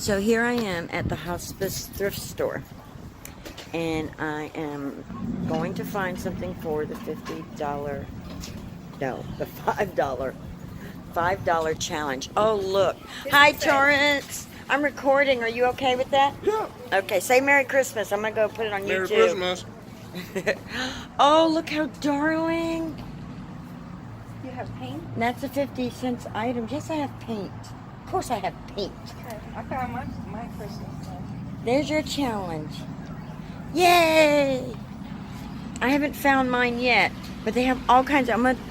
So here I am at the hospice thrift store, and I am going to find something for the $50, no, the $5 challenge. Oh, look. Hi, Torrance. I'm recording. Are you okay with that? Yeah. Okay, say Merry Christmas. I'm going to go put it on Merry YouTube. Christmas. Oh, look how darling. You have paint? That's a 50 cents item. Yes, I have paint. Of course I have paint. Okay. I found my Christmas one. There's your challenge. Yay! I haven't found mine yet, but they have all kinds of... I'm going to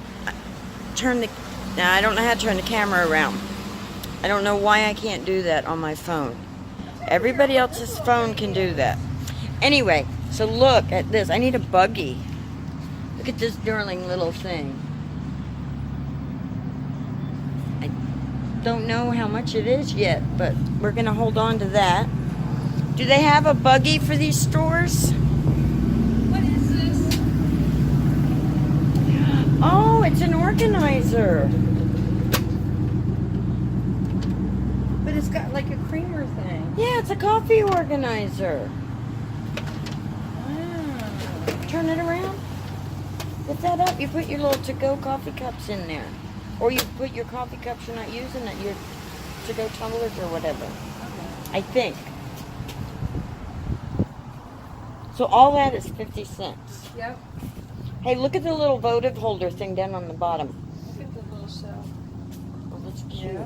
turn the... Now, I don't know how to turn the camera around. I don't know why I can't do that on my phone. Everybody else's phone can do that. Anyway, so look at this. I need a buggy. Look at this darling little thing. I don't know how much it is yet, but we're going to hold on to that. Do they have a buggy for these stores? What is this? Oh, it's an organizer. But it's got like a creamer thing. Yeah, it's a coffee organizer. Wow. Turn it around. Lift that up. You put your little to-go coffee cups in there. Or you put your coffee cups you're not using, that your to-go tumblers or whatever. Okay. I think. So all that is 50 cents. Yep. Hey, look at the little votive holder thing down on the bottom. Look at the little shell. Oh, that's cute.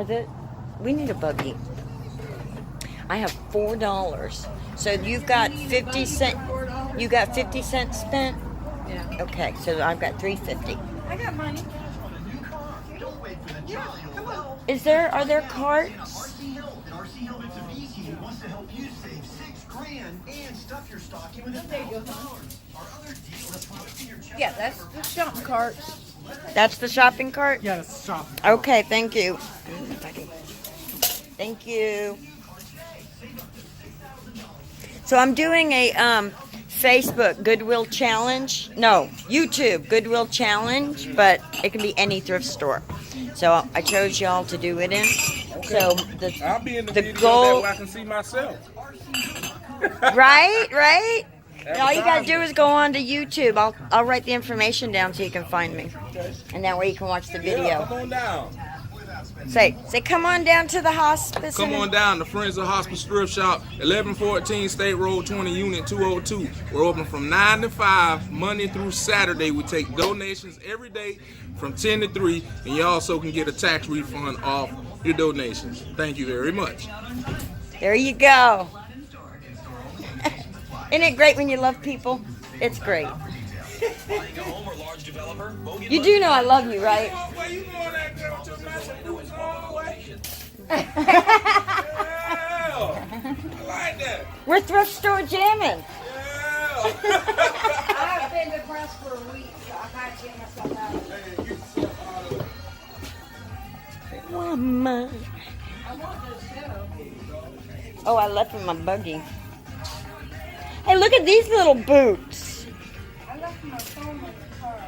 Yeah. We need a buggy. I have $4. So you've got 50 cents. You got 50 cents spent? Yeah. Okay, so I've got $3.50. I got money. Yeah, come on. Are there carts? Yeah, that's the shopping cart. That's the shopping cart? Yeah, it's shopping. Okay, thank you. Thank you. So I'm doing a Facebook Goodwill challenge. No, YouTube Goodwill challenge, but it can be any thrift store. So I chose y'all to do it in. So I'll be in the the video goal, that way I can see myself. right? All you gotta do is go on to YouTube. I'll write the information down so you can find me, and that way you can watch the Yeah, video. come on down. Say, come on down to the hospice. Come on down to Friends of Hospice Thrift Shop, 1114 State Road 20, Unit 202. We're open from 9 to 5, Monday through Saturday. We take donations every day from 10 to 3, and you also can get a tax refund off your donations. Thank you very much. There you go. Isn't it great when you love people? It's great. You do know I love you, right? Where you going at, girl? Took my shoes all the way. Yeah, I like that. We're thrift store jamming. Yeah. I've been depressed for a week, so I gotta get myself out of it. Hey, get yourself out of it. Woman. I want this show. Oh, I left in my buggy. Hey, look at these little boots. I left my phone in the car.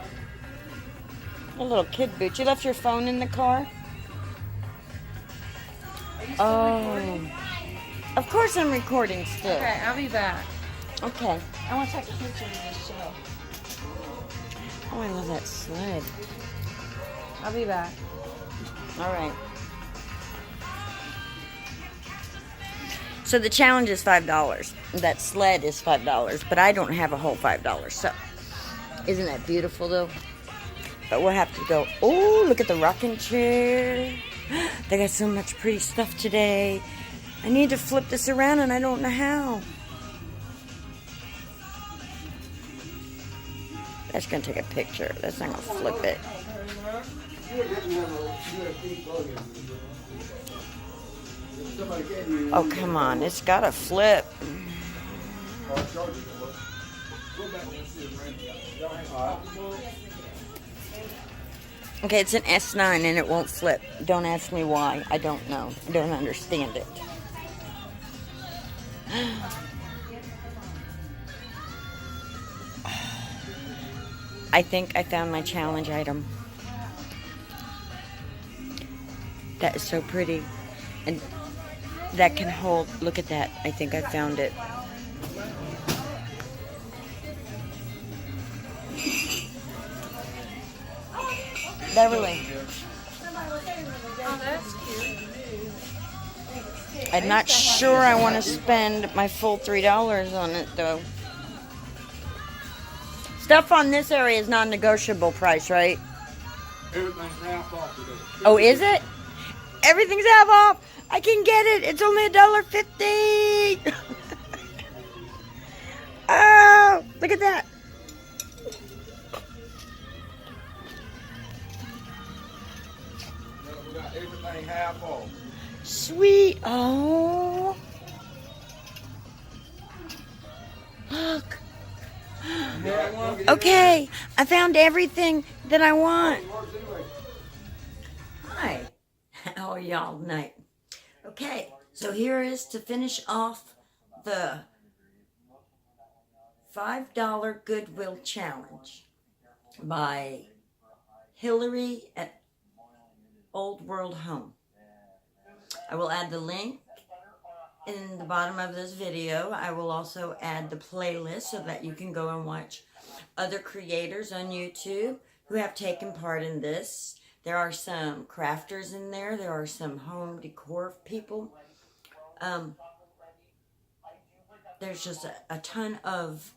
A little kid boots. You left your phone in the car? Are you still Oh. recording? Of course I'm recording still. Okay, I'll be back. Okay. I want to take a picture of this show. Oh, I love that sled. I'll be back. All right. So the challenge is $5. That sled is $5, but I don't have a whole $5. So, isn't that beautiful though? But we'll have to go. Oh, look at the rocking chair. They got so much pretty stuff today. I need to flip this around and I don't know how. That's gonna take a picture. That's not gonna flip it. Oh, come on. It's gotta flip. Okay, it's an S9 and it won't flip. Don't ask me why. I don't know. I don't understand it. I think I found my challenge item. That is so pretty. And that can hold, look at that. I think I found it. Beverly. Oh, that's cute. I'm not sure I want to spend my full $3 on it though. Stuff on this area is non-negotiable price, right? Everything's half off today. Oh, is it? Everything's half off. I can get it. It's only $1.50. Oh, look at that. We got everything half off. Sweet. Oh. Look. Okay, I found everything that I want. Hi. How are y'all tonight? Okay, so here is to finish off the $5 Goodwill Challenge by Hillary at Old World Home. I will add the link in the bottom of this video. I will also add the playlist so that you can go and watch other creators on YouTube who have taken part in this. There are some crafters in there. There are some home decor people. There's just a ton of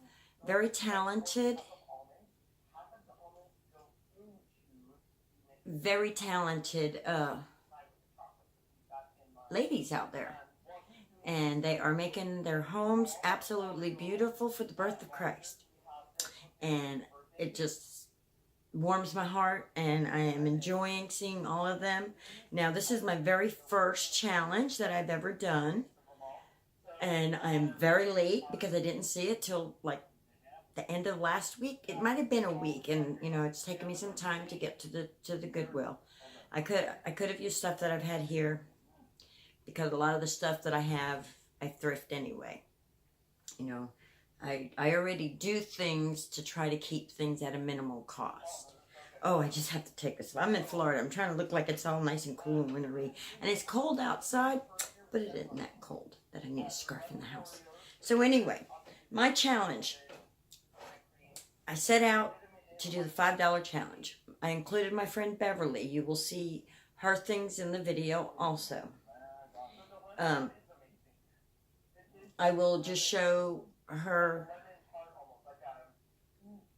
very talented, ladies out there. And they are making their homes absolutely beautiful for the birth of Christ. And it just warms my heart, and I am enjoying seeing all of them. Now, this is my very first challenge that I've ever done. And I'm very late because I didn't see it till like the end of last week. It might have been a week, and you know, it's taken me some time to get to the Goodwill. I could have used stuff that I've had here, because a lot of the stuff that I have, I thrift anyway. You know, I already do things to try to keep things at a minimal cost. Oh, I just have to take this. I'm in Florida. I'm trying to look like it's all nice and cool and wintry. And it's cold outside, but it isn't that cold that I need a scarf in the house. So anyway, my challenge. I set out to do the $5 challenge. I included my friend Beverly. You will see her things in the video also. I will just show her.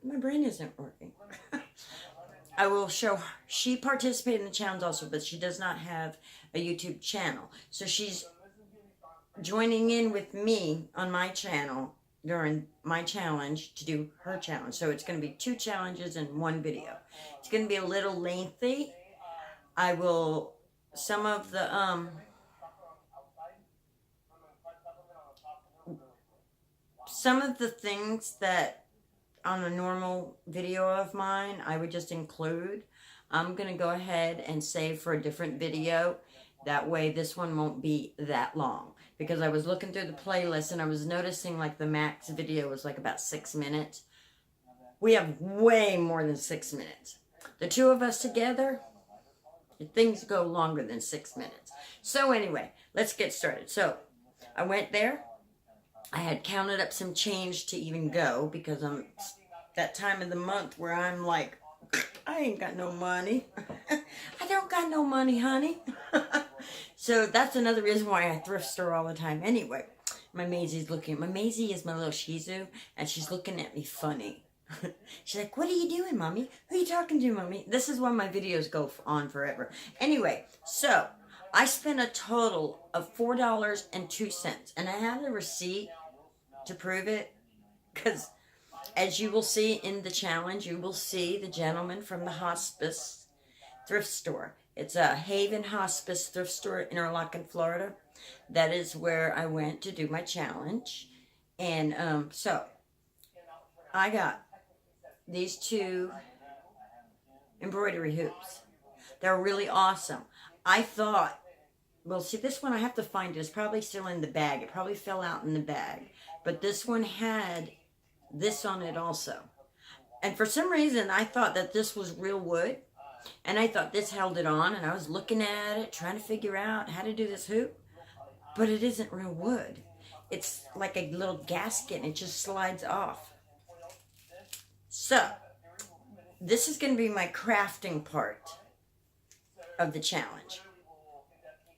My brain isn't working. I will show her. She participated in the challenge also, but she does not have a YouTube channel. So she's joining in with me on my channel during my challenge to do her challenge. So it's going to be 2 challenges in one video. It's going to be a little lengthy. I will, some of the, things that on a normal video of mine I would just include, I'm going to go ahead and save for a different video. That way this one won't be that long. Because I was looking through the playlist and I was noticing like the max video was like about 6 minutes. We have way more than 6 minutes. The 2 of us together, things go longer than 6 minutes. So anyway, let's get started. So I went there. I had counted up some change to even go, because I'm that time of the month where I'm like, I ain't got no money. I don't got no money, honey. So that's another reason why I thrift store all the time. Anyway, my Maisie's looking. My Maisie is my little Shih Tzu, and she's looking at me funny. She's like, what are you doing, Mommy? Who are you talking to, Mommy? This is why my videos go on forever. Anyway, so I spent a total of $4.02, and I have the receipt to prove it, because as you will see in the challenge, you will see the gentleman from the hospice thrift store. It's a Haven Hospice thrift store in Interlochen, Florida. That is where I went to do my challenge. And so I got these 2 embroidery hoops. They're really awesome. I thought, well, see, this one I have to find it. It's probably still in the bag. It probably fell out in the bag. But this one had this on it also. And for some reason, I thought that this was real wood. And I thought this held it on, and I was looking at it, trying to figure out how to do this hoop. But it isn't real wood. It's like a little gasket, and it just slides off. So, this is going to be my crafting part of the challenge,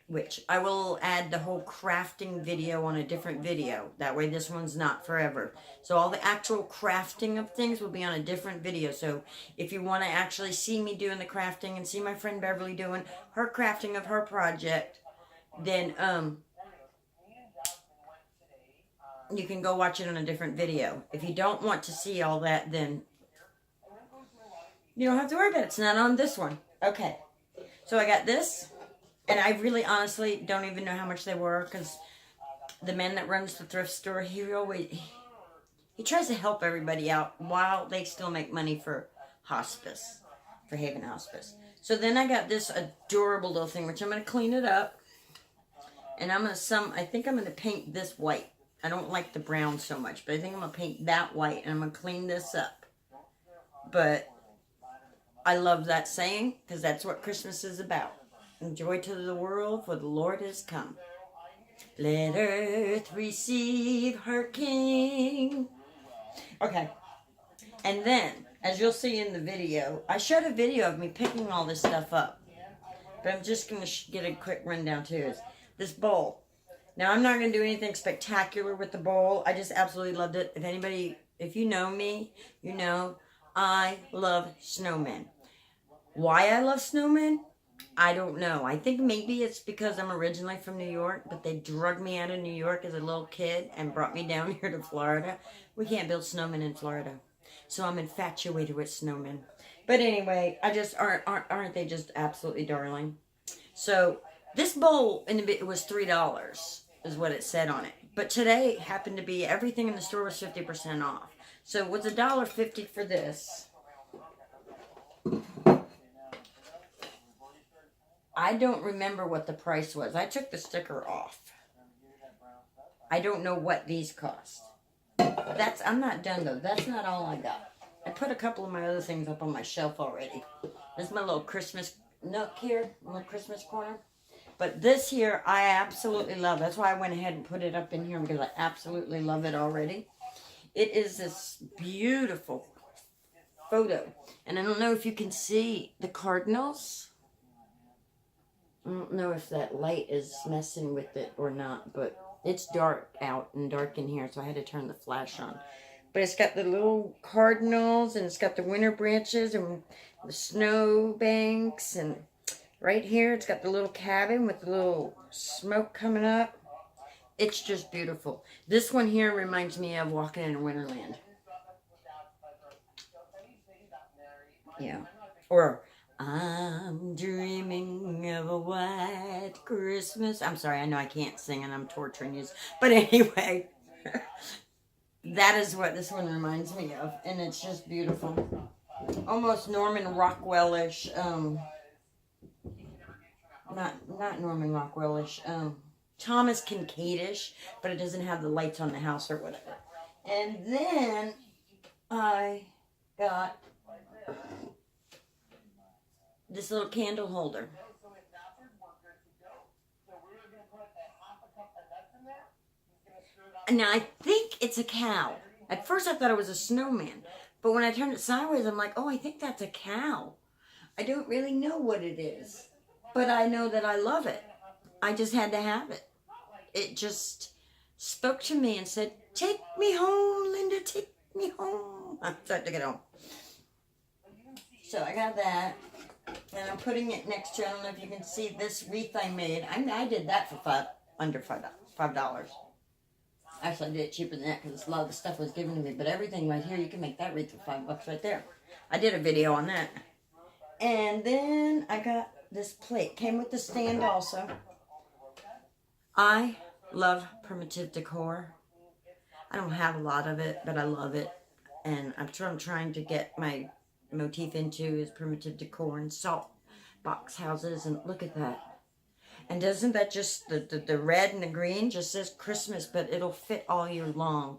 which I will add the whole crafting video on a different video. That way this one's not forever. So all the actual crafting of things will be on a different video. So if you want to actually see me doing the crafting and see my friend Beverly doing her crafting of her project, then you can go watch it on a different video. If you don't want to see all that, then you don't have to worry about it. It's not on this one. Okay. So I got this. And I really honestly don't even know how much they were, because the man that runs the thrift store, he tries to help everybody out while they still make money for hospice, for Haven Hospice. So then I got this adorable little thing, which I'm going to clean it up. And I think I'm going to paint this white. I don't like the brown so much, but I think I'm going to paint that white, and I'm going to clean this up. But I love that saying, because that's what Christmas is about. And joy to the world, for the Lord has come. Let earth receive her King. Okay. And then, as you'll see in the video, I showed a video of me picking all this stuff up. But I'm just going to get a quick rundown too. Is this bowl. Now, I'm not going to do anything spectacular with the bowl. I just absolutely loved it. If you know me, you know I love snowmen. Why I love snowmen? I don't know. I think maybe it's because I'm originally from New York, but they drugged me out of New York as a little kid and brought me down here to Florida. We can't build snowmen in Florida. So I'm infatuated with snowmen. But anyway, aren't they just absolutely darling? So this bowl it was $3 is what it said on it. But today happened to be everything in the store was 50% off. So it was $1.50 for this. I don't remember what the price was. I took the sticker off. I don't know what these cost. I'm not done though. That's not all I got. I put a couple of my other things up on my shelf already. This is my little Christmas nook here, my little Christmas corner. But this here, I absolutely love. That's why I went ahead and put it up in here, because I absolutely love it already. It is this beautiful photo. And I don't know if you can see the cardinals. I don't know if that light is messing with it or not, but it's dark out and dark in here, so I had to turn the flash on. But it's got the little cardinals, and it's got the winter branches and the snow banks, and right here it's got the little cabin with the little smoke coming up. It's just beautiful. This one here reminds me of walking in Winterland. Yeah. Or I'm dreaming of a white Christmas. I'm sorry, I know I can't sing and I'm torturing you. But anyway, that is what this one reminds me of. And it's just beautiful. Almost Norman Rockwell-ish. Not Norman Rockwell-ish. Thomas Kincaid-ish. But it doesn't have the lights on the house or whatever. And then I got this little candle holder. Now, I think it's a cow. At first, I thought it was a snowman. But when I turned it sideways, I'm like, oh, I think that's a cow. I don't really know what it is. But I know that I love it. I just had to have it. It just spoke to me and said, take me home, Linda, take me home. I tried to get home. So I got that. And I'm putting it next to, I don't know if you can see this wreath I made. I did that for under $5. Actually, I did it cheaper than that because a lot of the stuff was given to me. But everything right here, you can make that wreath for $5 right there. I did a video on that. And then I got this plate. Came with the stand also. I love primitive decor. I don't have a lot of it, but I love it. And I'm trying to get my motif into is primitive decor and salt box houses. And look at that. And doesn't that just, the red and the green just says Christmas, but it'll fit all year long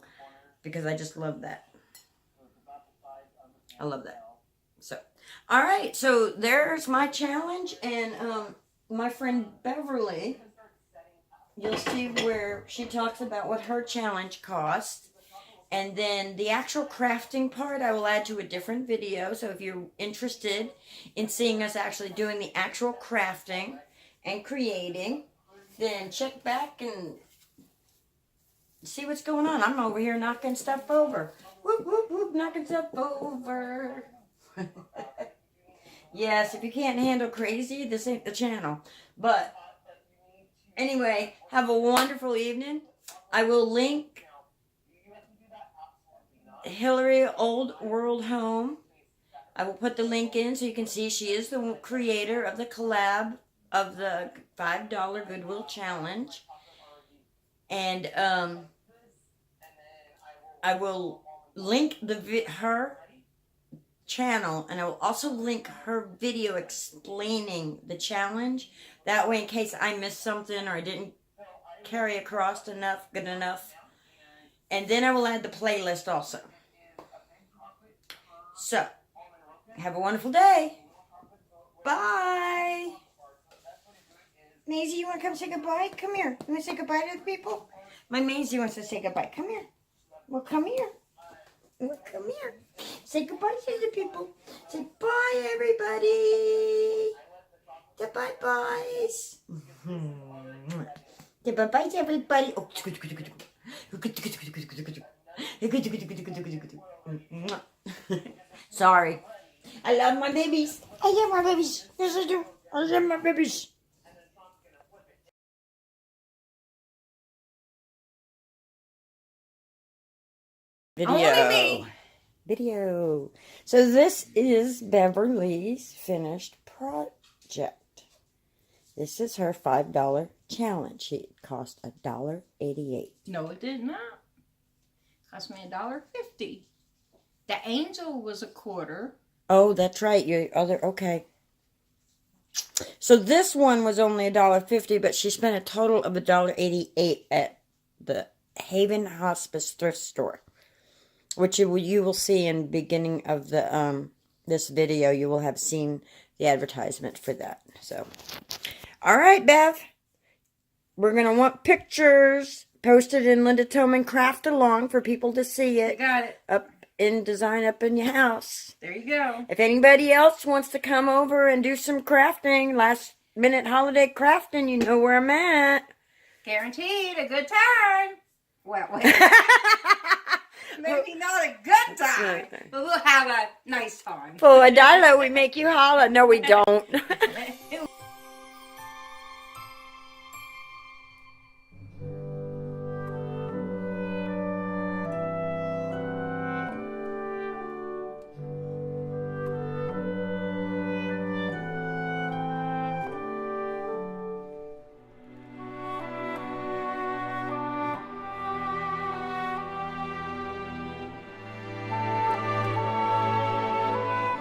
because I just love that. I love that. So, All right, so there's my challenge, and my friend Beverly, you'll see where she talks about what her challenge cost. And then the actual crafting part I will add to a different video. So if you're interested in seeing us actually doing the actual crafting and creating, then check back and see what's going on. I'm over here knocking stuff over. Whoop, whoop, whoop, knocking stuff over. Yes, if you can't handle crazy, this ain't the channel. But anyway, have a wonderful evening. I will link Hillary Old World Home. I will put the link in so you can see she is the creator of the collab of the $5 Goodwill challenge. And I will link her channel, and I will also link her video explaining the challenge. That way, in case I missed something or I didn't carry across good enough. And then I will add the playlist also. So, have a wonderful day. Bye. Maisie, you want to come say goodbye? Come here. You want to say goodbye to the people? My Maisie wants to say goodbye. Come here. Well, come here. Well, come here. Say goodbye to the people. Say bye, everybody. The bye-byes. The bye-byes, everybody. Oh, sorry. I love my babies. I love my babies. Yes, I do. I love my babies. Video. So this is Beverly's finished project. This is her $5 challenge. It cost $1.88. No, it did not. It cost me $1.50. The angel was a quarter. Oh, that's right. Your other, okay. So this one was only $1.50, but she spent a total of $1.88 at the Haven Hospice thrift store, which you will see in the beginning of the this video. You will have seen the advertisement for that. So, all right, Bev. We're going to want pictures posted in Linda Tillman Craft Along for people to see it. You got it. Up in design up in your house. There you go. If anybody else wants to come over and do some crafting, last minute holiday crafting, you know where I'm at. Guaranteed a good time. Well, wait. Maybe not a good time, but we'll have a nice time. For $1, we make you holler. No, we don't.